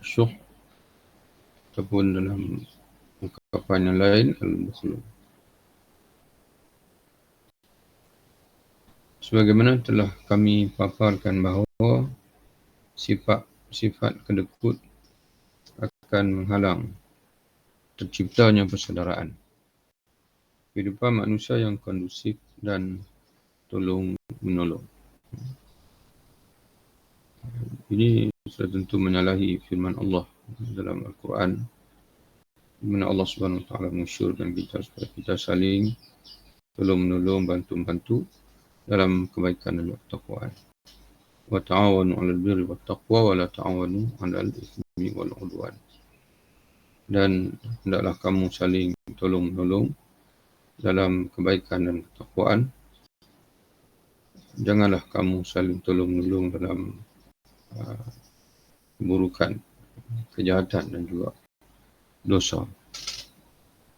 syuh, ataupun dalam ungkapan yang lain al-bukhlu. Sebagaimana telah kami paparkan bahawa sifat kedekut akan menghalang terciptanya persaudaraan. Kehidupan manusia yang kondusif dan tolong menolong. Ini sudah tentu menyalahi firman Allah dalam Al-Quran, di mana Allah Subhanahu Wa Taala mensyurkan kita supaya kita saling tolong menolong, bantu dalam kebaikan dan ketakwaan. Wa ta'awanu 'alal birri wat taqwa wa la ta'awanu 'alal itsmi wal 'udwan. Dan hendaklah kamu saling tolong menolong dalam kebaikan dan ketakwaan. Janganlah kamu saling tolong menolong dalam keburukan, kejahatan dan juga dosa.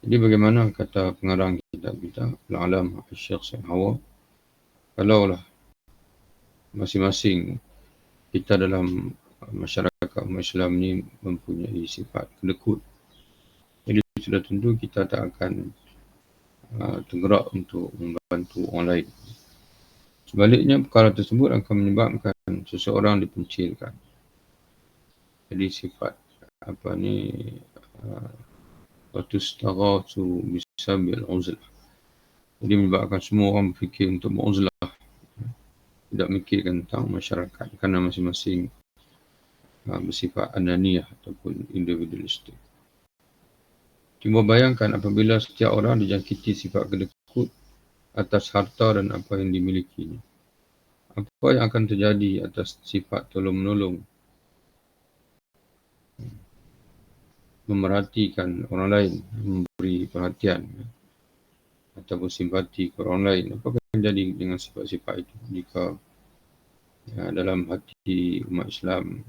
Jadi bagaimana kata pengarang kitab kita, Al-Alam Syekh Said Hawa, kalaulah masing-masing kita dalam masyarakat umat Islam ni mempunyai sifat kedekut, jadi sudah tentu kita tak akan tergerak untuk membantu orang lain. Sebaliknya, perkara tersebut akan menyebabkan seseorang dipencilkan. Jadi sifat watustaghatsu bisabil uzlah. Jadi menyebabkan semua orang berfikir untuk beruzlah, tidak mikirkan tentang masyarakat, kerana masing-masing bersifat ananiyah ataupun individualistik. Cuba bayangkan apabila setiap orang dijangkiti sifat kedekut atas harta dan apa yang dimilikinya. Apa yang akan terjadi atas sifat tolong-menolong, memerhatikan orang lain, memberi perhatian ataupun simpati kepada orang lain? Apa akan terjadi dengan sifat-sifat itu jika dalam hati umat Islam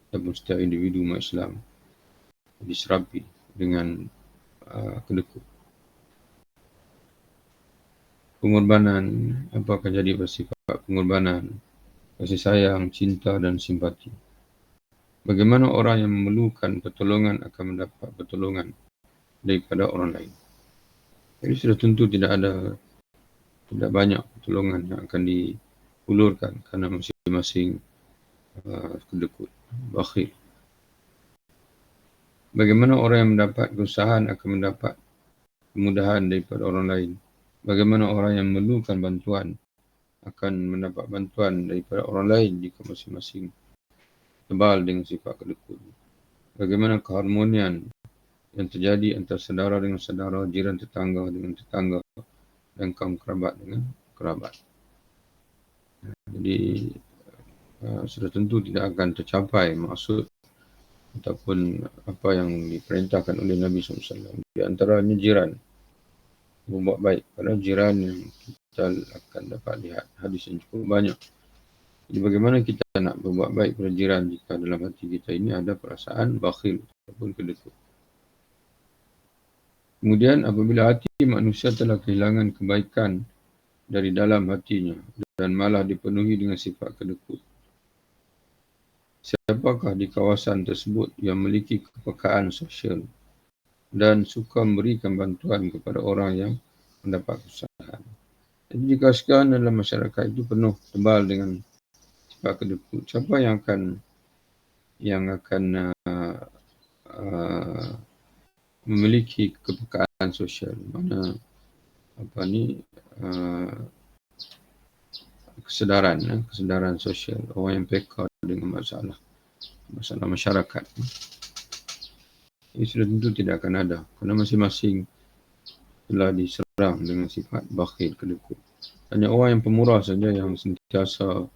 ataupun setiap individu umat Islam diserapi dengan kedekut? Pengorbanan, apa akan jadi bersifat pengorbanan, kasih sayang, cinta dan simpati. Bagaimana orang yang memerlukan pertolongan akan mendapat pertolongan daripada orang lain. Jadi sudah tentu tidak banyak pertolongan yang akan diulurkan kerana masing-masing kedekut, bakhil. Bagaimana orang yang mendapat kesusahan akan mendapat kemudahan daripada orang lain. Bagaimana orang yang memerlukan bantuan akan mendapat bantuan daripada orang lain jika masing-masing tebal dengan sifat kedekut. Bagaimana keharmonian yang terjadi antara saudara dengan saudara, jiran tetangga dengan tetangga, dan kaum kerabat dengan kerabat. Jadi sudah tentu tidak akan tercapai maksud ataupun apa yang diperintahkan oleh Nabi SAW. Di antaranya jiran, berbuat baik pada jiran yang kita akan dapat lihat hadis yang cukup banyak. Jadi bagaimana kita nak berbuat baik pada jiran jika dalam hati kita ini ada perasaan bakhil ataupun kedekut. Kemudian apabila hati manusia telah kehilangan kebaikan dari dalam hatinya dan malah dipenuhi dengan sifat kedekut, siapakah di kawasan tersebut yang memiliki kepekaan sosial dan suka memberikan bantuan kepada orang yang mendapat kesusahan? Jadi jika sekarang dalam masyarakat itu penuh tebal dengan sifat kedekut, siapa yang akan memiliki kepekaan sosial? Mana kesedaran sosial, orang yang peka dengan masalah masyarakat. Ini sudah tentu tidak akan ada kerana masing-masing telah diserang dengan sifat bakhil, kedekut. Hanya orang yang pemurah saja yang sentiasa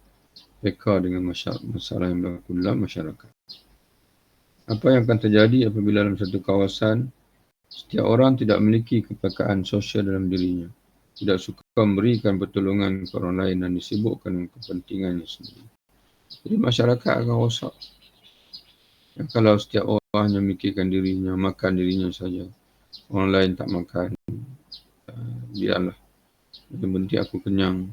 peka dengan masalah yang berlaku dalam masyarakat. Apa yang akan terjadi apabila dalam satu kawasan setiap orang tidak memiliki kepekaan sosial dalam dirinya, tidak suka memberikan pertolongan kepada orang lain dan disibukkan dengan kepentingannya sendiri? Jadi masyarakat akan rosak. Dan kalau setiap orang hanya memikirkan dirinya, makan dirinya saja, orang lain tak makan, biarlah, yang penting aku kenyang.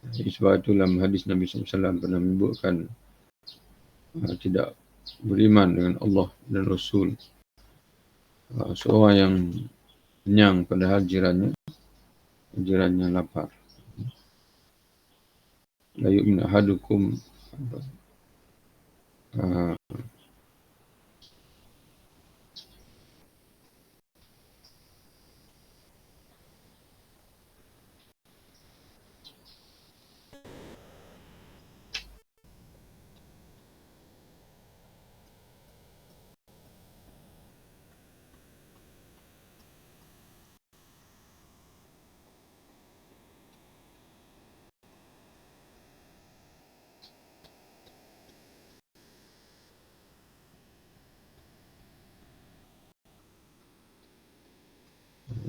Sebab itu dalam hadis Nabi SAW pernah menyebutkan tidak beriman dengan Allah dan Rasul, seorang yang kenyang padahal jirannya lapar. La yu'minu ahadukum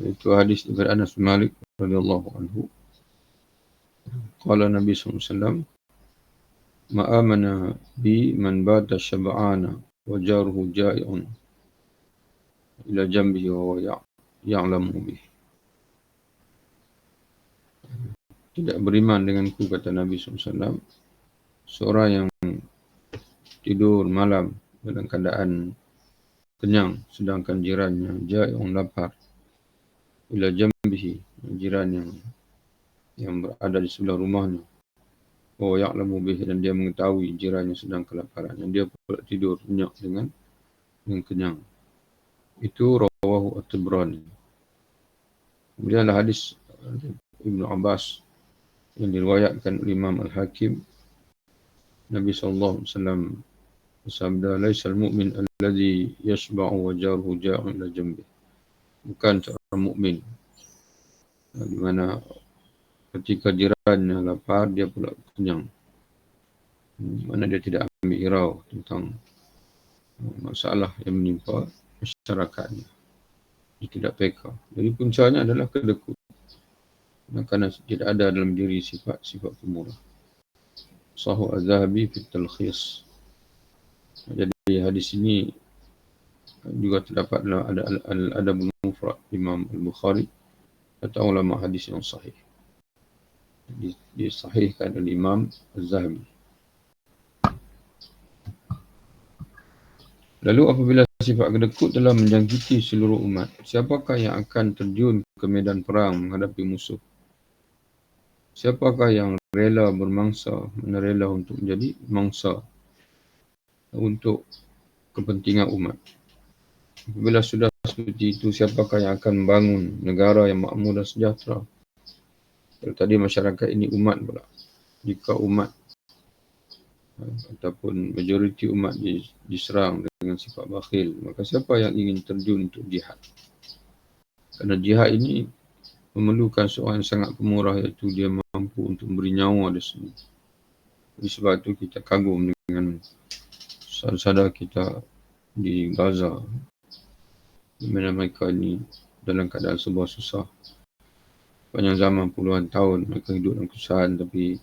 itu hadis dari Anas bin Malik radhiyallahu anhu. Qala Nabi SAW, ma amana bi man bata syab'ana wa jaruhu ja'i'un ila jambihi wa huwa ya'lamu bih. Tidak beriman denganku, kata Nabi SAW, seorang yang tidur malam dalam keadaan kenyang sedangkan jirannya ja'i'un lapar, ila jambihi, jiran yang berada di sebelah rumahnya, wa ya'lamu bih, dan dia mengetahui jirannya sedang kelaparan, dan dia pula tidur nyenyak dengan kenyang. Itu rawahu at-Tabrani. Kemudian ada hadis Ibnu Abbas yang diriwayatkan oleh Imam Al-Hakim. Nabi SAW bersabda, laisal mu'min alladhi yashba'u wa jaruhu ja'un ila jambi. Bukan seorang mukmin di mana ketika jirannya lapar dia pula kenyang. Mana dia tidak ambil irau tentang masalah yang menimpa masyarakatnya. Dia tidak peka. Jadi puncanya adalah kedekut. Kerana tidak ada dalam diri sifat-sifat pemurah. Sahih Az-Zahabi fi Talkhis. Jadi hadis ini juga terdapat dalam Al-Adabul Mufrad Imam Al-Bukhari, kata ulama hadis yang sahih. Disahihkan oleh Imam Az-Zahabi. Lalu apabila sifat kedekut telah menjangkiti seluruh umat, siapakah yang akan terjun ke medan perang menghadapi musuh? Siapakah yang rela bermangsa, rela untuk menjadi mangsa untuk kepentingan umat? Apabila sudah seperti itu, siapakah yang akan membangun negara yang makmur dan sejahtera? Kalau tadi masyarakat ini umat pula. Jika umat ataupun majoriti umat diserang dengan sifat bakhil, maka siapa yang ingin terjun untuk jihad? Kerana jihad ini memerlukan seorang yang sangat pemurah, iaitu dia mampu untuk memberi nyawa di sini. Oleh sebab itu kita kagum dengan saudara kita di Gaza, di mana mereka ini dalam keadaan serba susah. Panjang zaman puluhan tahun mereka hidup dalam kesusahan, tapi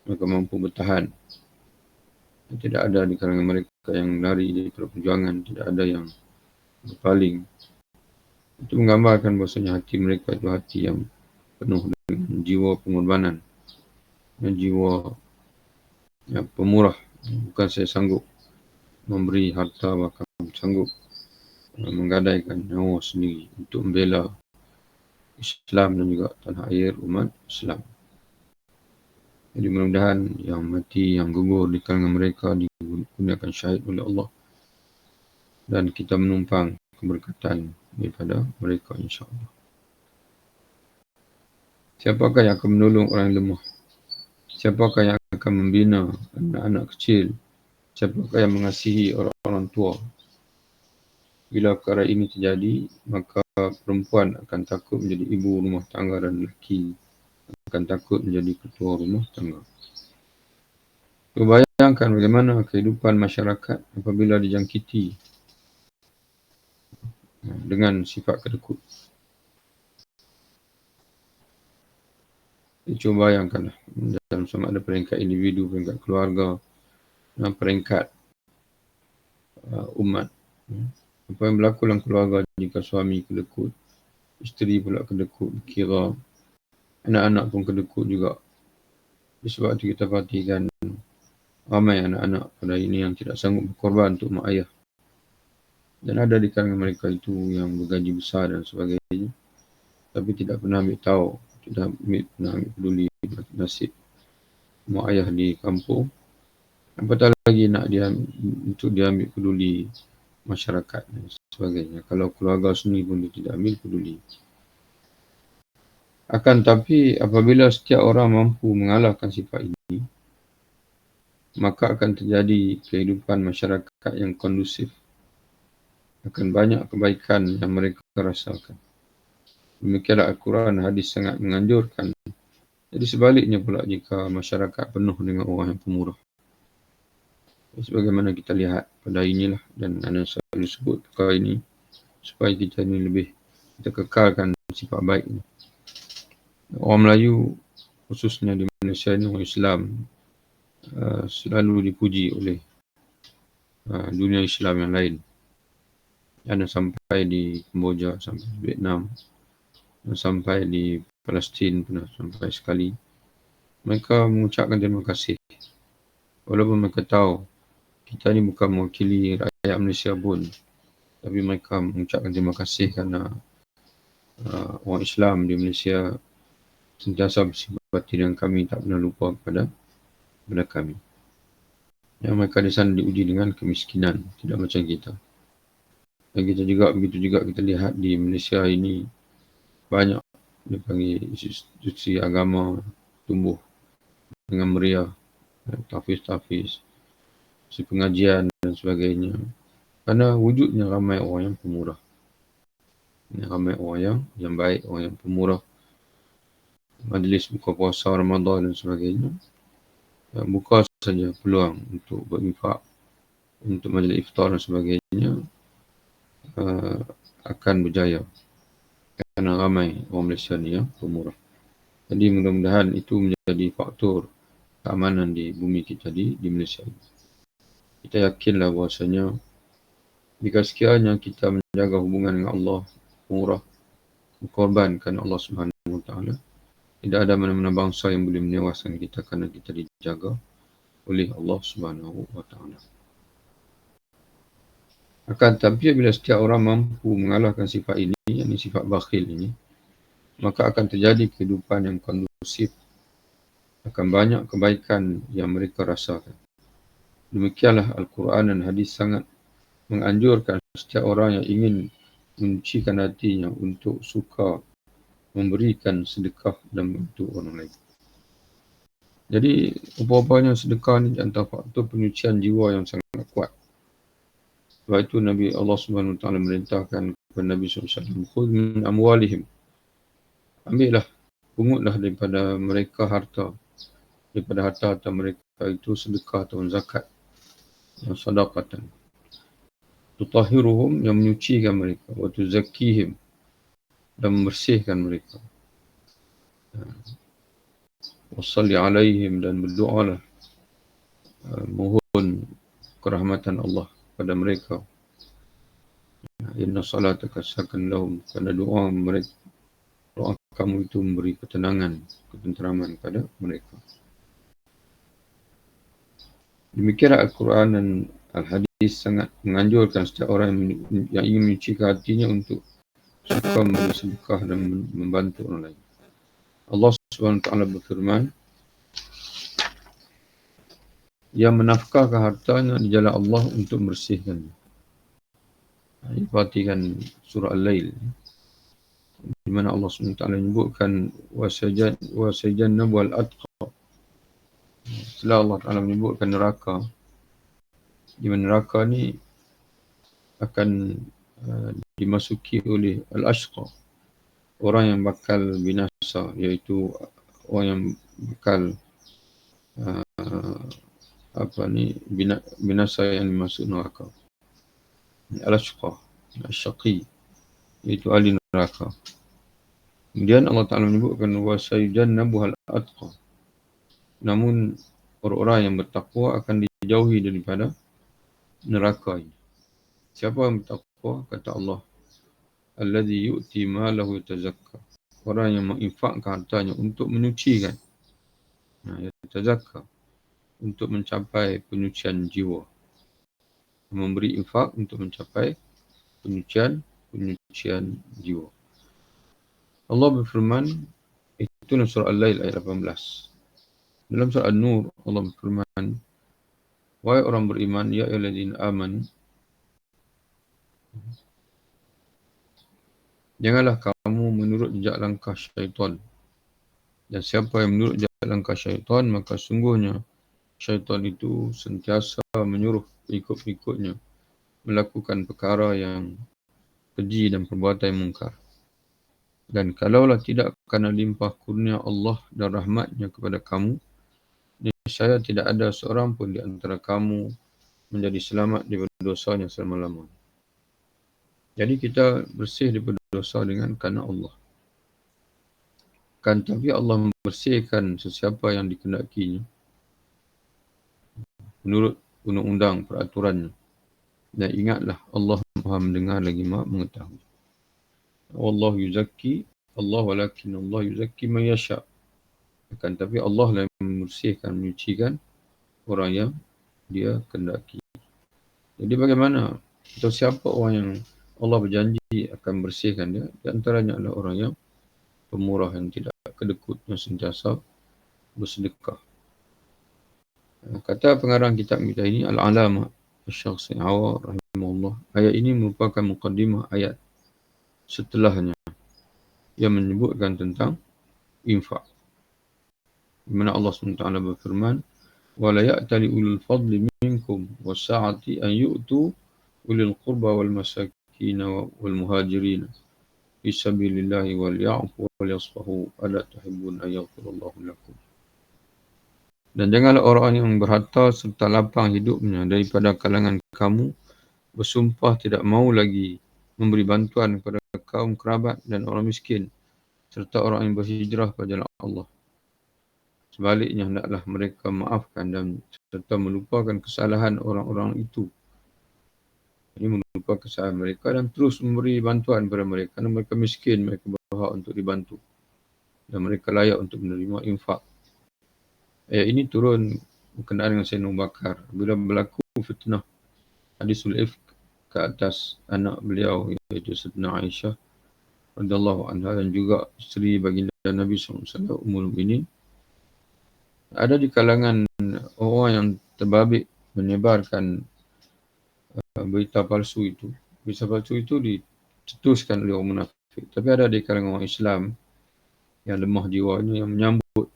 mereka mampu bertahan. Tidak ada di kalangan mereka yang lari dari perjuangan, tidak ada yang berpaling. Itu menggambarkan bahasanya hati mereka itu hati yang penuh dengan jiwa pengorbanan dan jiwa yang pemurah. Bukan saya sanggup memberi harta, bahkan sanggup menggadaikan nyawa sendiri untuk membela Islam dan juga tanah air umat Islam. Jadi mudah-mudahan yang mati, yang gugur di kalangan mereka dikurniakan syahid oleh Allah, dan kita menumpang keberkatan daripada mereka, insyaAllah. Siapakah yang akan menolong orang yang lemah? Siapakah yang akan membina anak-anak kecil? Siapakah yang mengasihi orang-orang tua? Bila perkara ini terjadi, maka perempuan akan takut menjadi ibu rumah tangga dan lelaki akan takut menjadi ketua rumah tangga. Bayangkan bagaimana kehidupan masyarakat apabila dijangkiti dengan sifat kedekut. Cuba bayangkanlah, dalam sama ada peringkat individu, peringkat keluarga, dan peringkat umat. Apa yang berlaku dalam keluarga jika suami kedekut, isteri pula kedekut, kira anak-anak pun kedekut juga. Sebab itu kita perhatikan ramai anak-anak pada ini yang tidak sanggup berkorban untuk mak ayah. Dan ada di kalangan mereka itu yang bergaji besar dan sebagainya, tapi tidak pernah ambil tahu, tidak pernah ambil peduli nasib mak ayah di kampung. Apatah lagi nak dia untuk dia ambil peduli masyarakat dan sebagainya. Kalau keluarga sendiri pun dia tidak ambil peduli. Akan tapi apabila setiap orang mampu mengalahkan sifat ini, maka akan terjadi kehidupan masyarakat yang kondusif. Akan banyak kebaikan yang mereka rasakan. Demikianlah Al-Quran dan hadis sangat menganjurkan. Jadi sebaliknya pula jika masyarakat penuh dengan orang yang pemurah. Sebagaimana kita lihat pada inilah, dan Ana selalu sebut perkara ini supaya kita ini lebih kita kekalkan sifat baik ini. Orang Melayu khususnya di Malaysia ini, orang Islam selalu dipuji oleh dunia Islam yang lain. Ada sampai di Kamboja, sampai di Vietnam, sampai di Palestin pernah sampai sekali. Mereka mengucapkan terima kasih. Walaupun mereka tahu kita ni bukan mewakili rakyat Malaysia pun, tapi mereka mengucapkan terima kasih kerana orang Islam di Malaysia sentiasa bersimpati dengan kami, tak pernah lupa kepada kami. Yang mereka di sana diuji dengan kemiskinan, tidak macam kita. Dan kita juga, begitu juga kita lihat di Malaysia ini, banyak dipanggil institusi agama tumbuh dengan meriah, tafiz, pengajian dan sebagainya. Kerana wujudnya ramai orang yang pemurah. Ramai orang yang baik, orang yang pemurah. Majlis buka puasa Ramadan dan sebagainya. Buka saja peluang untuk berinfak, untuk majlis iftar dan sebagainya, akan berjaya. Kerana ramai orang Malaysia ni yang pemurah. Jadi mudah-mudahan itu menjadi faktor keamanan di bumi kita di Malaysia. Kita yakinlah bahawasanya jika sekiranya kita menjaga hubungan dengan Allah, pemurah, berkorbankan Allah Subhanahu Wa Taala, tidak ada mana-mana bangsa yang boleh menewaskan kita kerana kita dijaga oleh Allah Subhanahu Wa Taala. Akan tetapi bila setiap orang mampu mengalahkan sifat ini, yakni sifat bakhil ini, maka akan terjadi kehidupan yang kondusif. Akan banyak kebaikan yang mereka rasakan. Demikianlah Al-Quran dan hadis sangat menganjurkan setiap orang yang ingin menyucikan hatinya untuk suka memberikan sedekah dan bantu orang lain. Jadi apa-apanya sedekah ni antara faktor penyucian jiwa yang sangat kuat. Sebab itu Nabi Allah Subhanahu Wa Taala merintahkan kepada Nabi SAW, khudh min amwalihim, ambillah, pungutlah daripada mereka harta, daripada harta mereka itu sedekah atau zakat, yang sadaqatan, tutahhiruhum, yang menyucikan mereka, wa tuzakkihim, dan membersihkan mereka, wassalli alaihim, dan berdoalah, mohon kerahmatan Allah pada mereka. Inna salataka sakan lahum, kerana doa mereka, doa kamu itu memberi ketenangan, ketenteraman pada mereka. Demikianlah Al-Quran dan Al-Hadis sangat menganjurkan setiap orang yang ingin menyucikan hatinya untuk suka memberi sedekah dan membantu orang lain. Allah SWT berfirman, yang menafkahkan hartanya di jalan Allah untuk membersihkannya. Perhatikan surah Al-Lail, di mana Allah SWT menyebutkan wasayjannabu al-atqa. Setelah Allah Ta'ala menyebutkan neraka, di mana neraka ni akan dimasuki oleh al-ashqa, orang yang bakal binasa, iaitu orang yang bakal binasa yang dimasuk neraka. Al-ashqa, al-syaqi, iaitu ahli neraka. Kemudian Allah Ta'ala menyebutkan wasayjannabu al-atqa, namun orang-orang yang bertakwa akan dijauhi daripada neraka ini. Siapa yang bertakwa? Kata Allah, alladhi yu'ti malahu yatazakka, orang yang menginfakkan hartanya untuk menyucikan, yatazakka, untuk mencapai penyucian jiwa. Memberi infak untuk mencapai penyucian jiwa. Allah berfirman, itu dalam surah Al-Lail ayat 18. Dalam surah An-Nur, Allah berfirman, wahai orang beriman, ya ayyuhallazina amanu, janganlah kamu menurut jejak langkah syaitan. Dan siapa yang menurut jejak langkah syaitan, maka sungguhnya syaitan itu sentiasa menyuruh pengikut-pengikutnya melakukan perkara yang keji dan perbuatan yang mungkar. Dan kalaulah tidak kerana limpah kurnia Allah dan rahmatnya kepada kamu, niscaya tidak ada seorang pun di antara kamu menjadi selamat daripada dosanya selama-lamanya. Jadi kita bersih daripada dosa dengan kerana Allah. Kan tapi Allah membersihkan sesiapa yang dikehendakinya menurut undang-undang peraturannya. Dan ingatlah, Allah Maha mendengar lagi Maha mengetahui. Wallahu yuzakki, Allah walakin Allah yuzakki man yasha. Akan tapi Allah lah yang membersihkan, menyucikan orang yang dia kehendaki. Jadi bagaimana atau siapa orang yang Allah berjanji akan bersihkan dia? Di antaranya adalah orang yang pemurah, yang tidak kedekut, yang sentiasa bersedekah. Kata pengarang kitab kita ini, Al-Alama Asy-Syakhsi Awar rahimahullah, ayat ini merupakan muqaddimah ayat setelahnya yang menyebutkan tentang infak. Di mana Allah SWT berfirman, وَلَا يَأْتَلِ أُولُو الْفَضْلِ مِنْكُمْ وَالسَّعَةِ أَنْ يُؤْتُوا أُولِي الْقُرْبَى وَالْمَسَاكِينَ وَالْمُهَاجِرِينَ فِي سَبِيلِ اللَّهِ وَلْيَعْفُوا وَلْيَصْفَحُوا أَلَا تُحِبُّونَ أَنْ يَغْفِرَ اللَّهُ لَكُمْ. Dan janganlah orang yang berharta serta lapang hidupnya daripada kalangan kamu bersumpah tidak mau lagi memberi bantuan kepada kaum kerabat dan orang miskin serta orang yang berhijrah pada jalan Allah. Sebaliknya, hendaklah mereka maafkan dan serta melupakan kesalahan orang-orang itu. Ini melupakan kesalahan mereka dan terus memberi bantuan kepada mereka. Kerana mereka miskin, mereka berhak untuk dibantu. Dan mereka layak untuk menerima infak. Ayat ini turun berkenaan dengan Sayyidina Abu Bakar. Bila berlaku fitnah hadisul ifk ke atas anak beliau, iaitu Sayyidina Aisyah radhiyallahu anha, dan juga isteri baginda Nabi SAW, Ummul Mukminin. Ada di kalangan orang yang terbabit menyebarkan berita palsu itu. Berita palsu itu dicetuskan oleh orang munafik. Tapi ada di kalangan orang Islam yang lemah jiwanya yang menyambut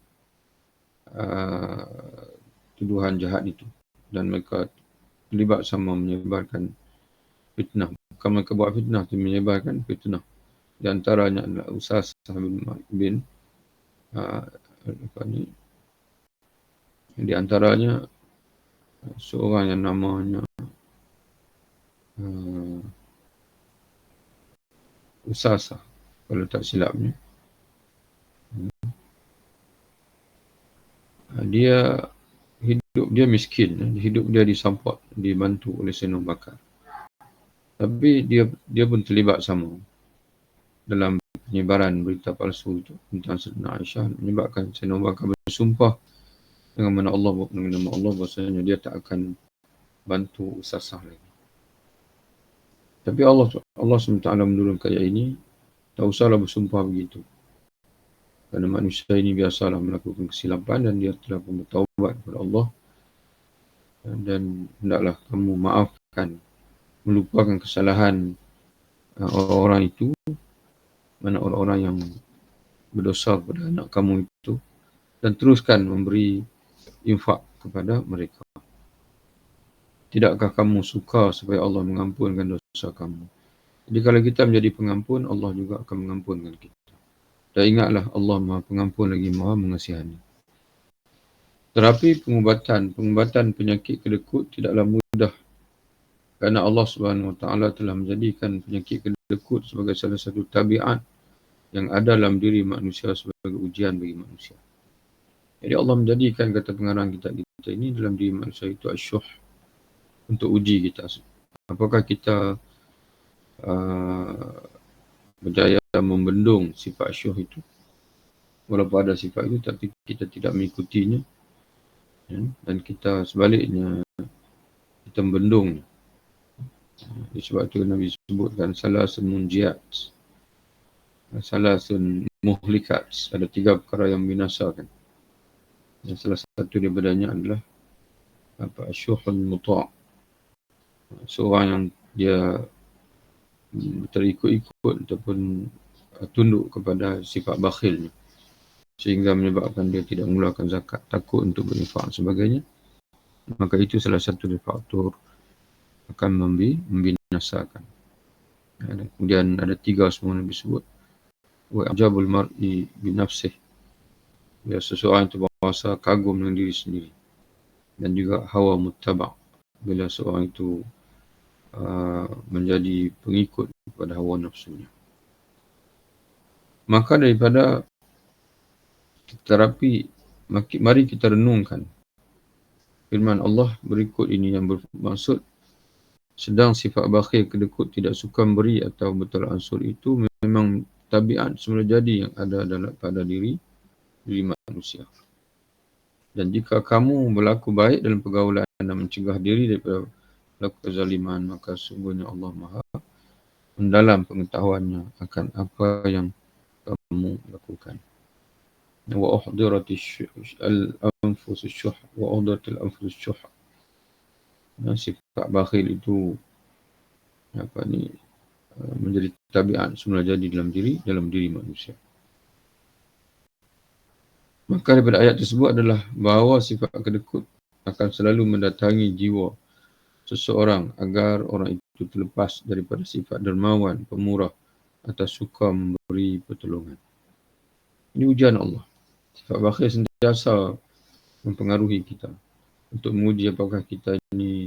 tuduhan jahat itu. Dan mereka terlibat sama menyebarkan fitnah. Bukan mereka buat fitnah, tapi menyebarkan fitnah. Di antaranya adalah Usasah bin di antaranya seorang yang namanya Usasah, kalau tak silapnya. Dia hidup dia miskin, hidup dia disampot, dibantu oleh Sayyidina Abu Bakar. Tapi dia pun terlibat sama dalam penyebaran berita palsu itu tentang Sayyidina Aisyah, menyebabkan Sayyidina Abu Bakar bersumpah dengan nama Allah bahasanya dia tak akan bantu Usasah lagi. Tapi Allah SWT menurunkan ayat ini, tak usahlah bersumpah begitu. Kerana manusia ini biasalah melakukan kesilapan dan dia telah pun bertaubat kepada Allah. Dan hendaklah kamu maafkan, melupakan kesalahan orang-orang itu, mana orang-orang yang berdosa kepada anak kamu itu, dan teruskan memberi infak kepada mereka. Tidakkah kamu suka supaya Allah mengampunkan dosa kamu? Jadi kalau kita menjadi pengampun, Allah juga akan mengampunkan kita. Dan ingatlah, Allah Maha Pengampun lagi Maha Mengasihani. Terapi pengubatan penyakit kedekut tidaklah mudah, kerana Allah SWT telah menjadikan penyakit kedekut sebagai salah satu tabiat yang ada dalam diri manusia sebagai ujian bagi manusia. Jadi Allah menjadikan, kata pengarang kitab kita ini, dalam diri manusia itu asyuh, untuk uji kita. Apakah kita berjaya membendung sifat syuh itu, walaupun ada sifat itu tapi kita tidak mengikutinya, ya, dan kita sebaliknya kita membendung. Sebab tu Nabi sebutkan salasun munjiat, salasun muhlikat, ada 3 perkara yang membinasakan. Dan salah satu daripadanya adalah syuhun muta', seorang yang dia terikut-ikut ataupun tunduk kepada sifat bakhilnya, sehingga menyebabkan dia tidak mengeluarkan zakat, takut untuk berinfak dan sebagainya. Maka itu salah satu dari faktor akan membinasakan. Dan kemudian ada 3 semua Nabi sebut. Wa ajabul mar'i binafsih, bila seseorang itu berasa kagum dengan diri sendiri. Dan juga hawa muttaba', bila seorang itu menjadi pengikut kepada hawa nafsunya. Maka daripada terapi, mari kita renungkan firman Allah berikut ini yang bermaksud, sedang sifat bakhil, kedekut, tidak suka memberi atau bertolak ansur itu memang tabiat semula jadi yang ada pada diri manusia. Dan jika kamu berlaku baik dalam pergaulan dan mencegah diri daripada berlaku kezaliman, maka sungguhnya Allah Maha mendalam pengetahuannya akan apa yang kamu lakukan. Wa uhdiratil anfusus syuh wa uhdiratil anfusus syuh. Sifat bakhil itu menjadi tabiat semula jadi dalam diri manusia. Maka daripada ayat tersebut adalah bahawa sifat kedekut akan selalu mendatangi jiwa seseorang agar orang itu terlepas daripada sifat dermawan, pemurah atau suka memberi pertolongan. Ini ujian Allah. Sifat bakhil sentiasa mempengaruhi kita untuk menguji apakah kita ini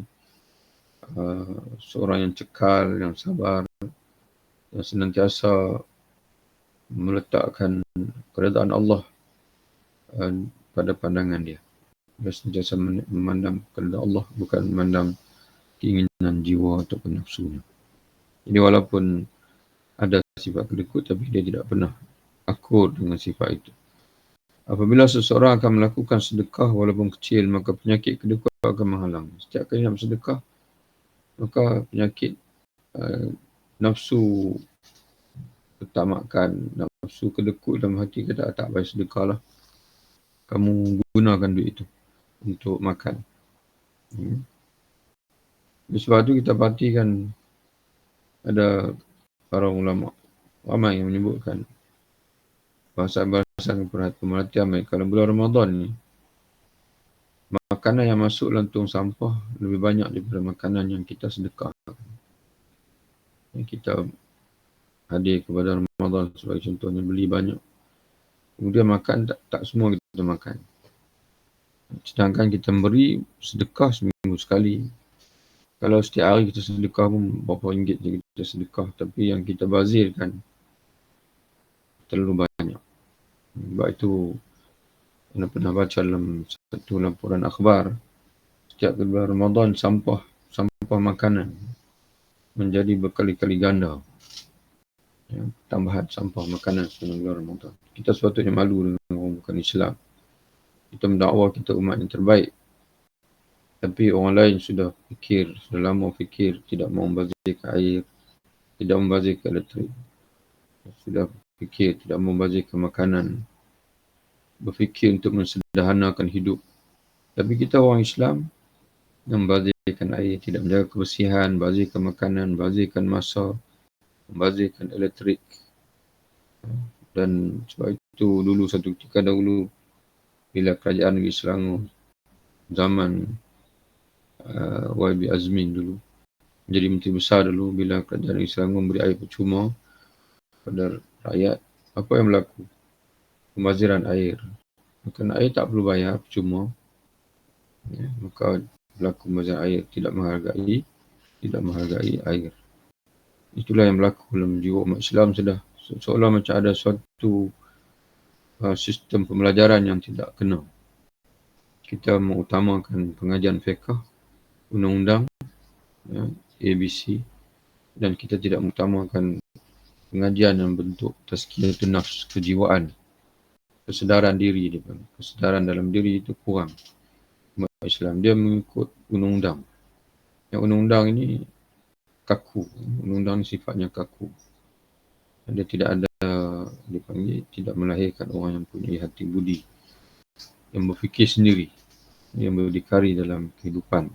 seorang yang cekal, yang sabar, yang senantiasa meletakkan keredaan Allah pada pandangan dia. Dia sentiasa memandang keredaan Allah, bukan memandang keinginan jiwa ataupun nafsunya. Jadi walaupun ada sifat kedekut, tapi dia tidak pernah akur dengan sifat itu. Apabila seseorang akan melakukan sedekah walaupun kecil, maka penyakit kedekut akan menghalang. Setiap kali nak bersedekah, maka penyakit nafsu tak makan, nafsu kedekut dalam hati kita, tak payah sedekah lah. Kamu gunakan duit itu untuk makan. Sebab itu kita perhatikan ada para ulama ramai yang menyebutkan bahasan perhatian kalau bulan Ramadan ni, makanan yang masuk dalam tong sampah lebih banyak daripada makanan yang kita sedekahkan. Yang kita hadir kepada Ramadan sebagai contohnya, beli banyak. Kemudian makan, tak semua kita makan. Sedangkan kita beri sedekah seminggu sekali. Kalau setiap hari kita sedekah pun berapa ringgit je kita sedekah. Tapi yang kita bazirkan terlalu banyak. Sebab itu, saya pernah baca dalam satu laporan akhbar, setiap bulan Ramadan sampah makanan menjadi berkali-kali ganda. Tambahan sampah makanan selama bulan Ramadan. Kita sepatutnya malu dengan orang bukan Islam. Kita mendakwa kita umat yang terbaik. Tapi orang lain sudah lama fikir, tidak mau membazirkan air, tidak membazirkan elektrik. Sudah fikir tidak mau membazirkan makanan. Berfikir untuk mensederhanakan hidup. Tapi kita orang Islam yang membazirkan air, tidak menjaga kebersihan, membazirkan makanan, membazirkan masa, membazirkan elektrik. Dan sebab itu dulu satu ketika dahulu, bila kerajaan Negeri Selangor zaman YB Azmin dulu menjadi menteri besar dulu, bila kerajaan Negeri Selangor memberi air percuma kepada rakyat, apa yang berlaku? Pembaziran air. Kerana air tak perlu bayar, percuma. Maka berlaku pembaziran air, tidak menghargai air. Itulah yang berlaku dalam jiwa umat Islam sudah. Seolah macam ada suatu sistem pembelajaran yang tidak kena. Kita mengutamakan pengajian fiqh, undang-undang, ABC, dan kita tidak mengutamakan pengajian yang bentuk tazkiyatun nafs, kejiwaan, kesedaran diri. Kesedaran dalam diri itu kurang. umat Islam, dia mengikut undang-undang. Yang undang-undang ini kaku. Undang-undang sifatnya kaku. Dia tidak ada, dipanggil, tidak melahirkan orang yang punya hati budi, yang berfikir sendiri, yang berdikari dalam kehidupan,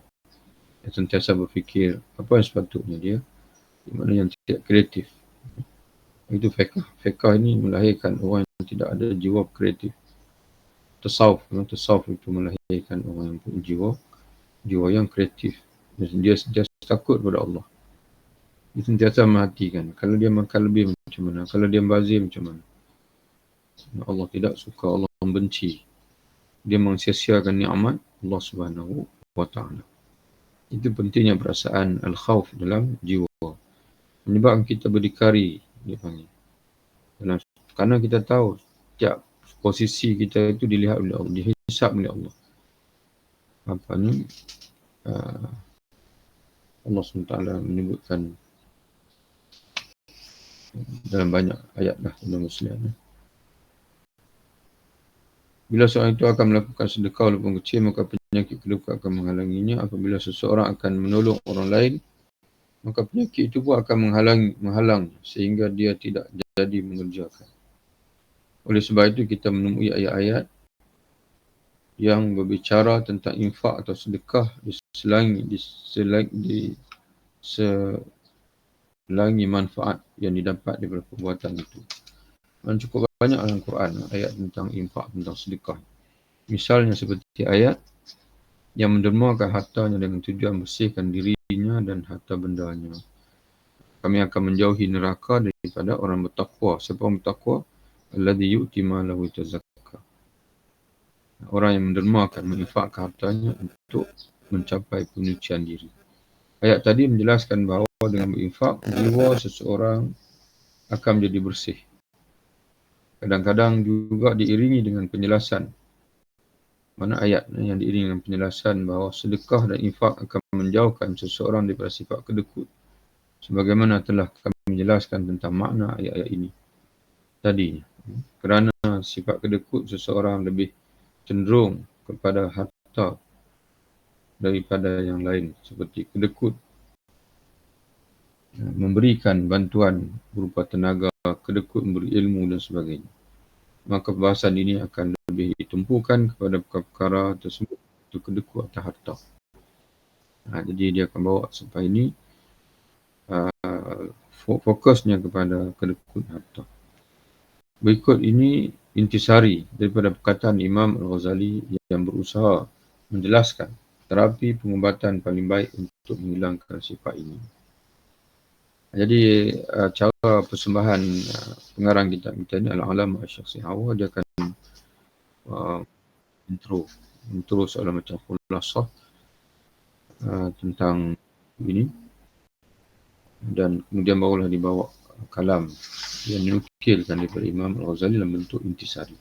yang sentiasa berfikir apa yang sepatutnya dia, di mana yang tidak kreatif. Itu fiqh. Fiqh ini melahirkan orang yang tidak ada jiwa kreatif. Tasawuf itu melahirkan orang yang punya jiwa yang kreatif. Dia sentiasa takut kepada Allah. Dia sentiasa memperhatikan. Kalau dia makan lebih macam mana? Kalau dia bazir macam mana? Allah tidak suka, Allah membenci. Dia mensia-siakan nikmat Allah Subhanahu wa ta'ala. Itu pentingnya perasaan al-khawf dalam jiwa. Menyebabkan kita berdikari, dia panggil. Karena kita tahu setiap posisi kita itu dilihat oleh Allah, dihisab oleh Allah. Apa ni? Allah SWT menyebutkan dalam banyak ayat dah dalam Muslim. Bila seorang itu akan melakukan sedekah walaupun kecil, maka penyakit kedua akan menghalanginya. Apabila seseorang akan menolong orang lain, maka penyakit itu pun akan menghalang sehingga dia tidak jadi mengerjakan. Oleh sebab itu kita menemui ayat-ayat yang berbicara tentang infak atau sedekah di selangi manfaat yang didapat daripada perbuatan itu. Dan cukup banyak dalam Quran ayat tentang infak, tentang sedekah. Misalnya seperti ayat yang mendermakan hartanya dengan tujuan bersihkan dirinya dan harta bendanya. Kami akan menjauhi neraka daripada orang bertakwa. Siapa orang bertakwa? Alladhi yu'ti malahu yatazakka. Orang yang mendermakan, menginfakkan hartanya untuk mencapai penyucian diri. Ayat tadi menjelaskan bahawa dengan berinfak, jiwa seseorang akan menjadi bersih. Kadang-kadang juga diiringi dengan penjelasan. Mana ayat yang diiringi dengan penjelasan bahawa sedekah dan infak akan menjauhkan seseorang daripada sifat kedekut. Sebagaimana telah kami menjelaskan tentang makna ayat-ayat ini tadi. Kerana sifat kedekut seseorang lebih cenderung kepada harta daripada yang lain, seperti kedekut memberikan bantuan berupa tenaga, kedekut memberi ilmu dan sebagainya. Maka perbahasan ini akan lebih ditumpukan kepada perkara tersebut, itu kedekut atau harta. Jadi dia akan bawa sampai ini fokusnya kepada kedekut harta. Berikut ini intisari daripada perkataan Imam Al-Ghazali yang berusaha menjelaskan terapi pengubatan paling baik untuk menghilangkan sifat ini. Jadi cara persembahan pengarang kitab kita ini Al-Alam Asy-Syakhsi Hawa, dia akan intro seolah macam khulasah tentang ini, dan kemudian barulah dibawa kalam yang dinukilkan daripada Imam Al-Ghazali dalam bentuk intisari.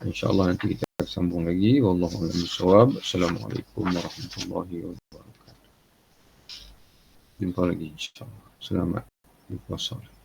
InsyaAllah nanti kita sambung lagi. Wallahu a'lam bishawab. Assalamualaikum warahmatullahi wabarakatuh. Jumpa lagi insyaAllah. Selamat berpuasa.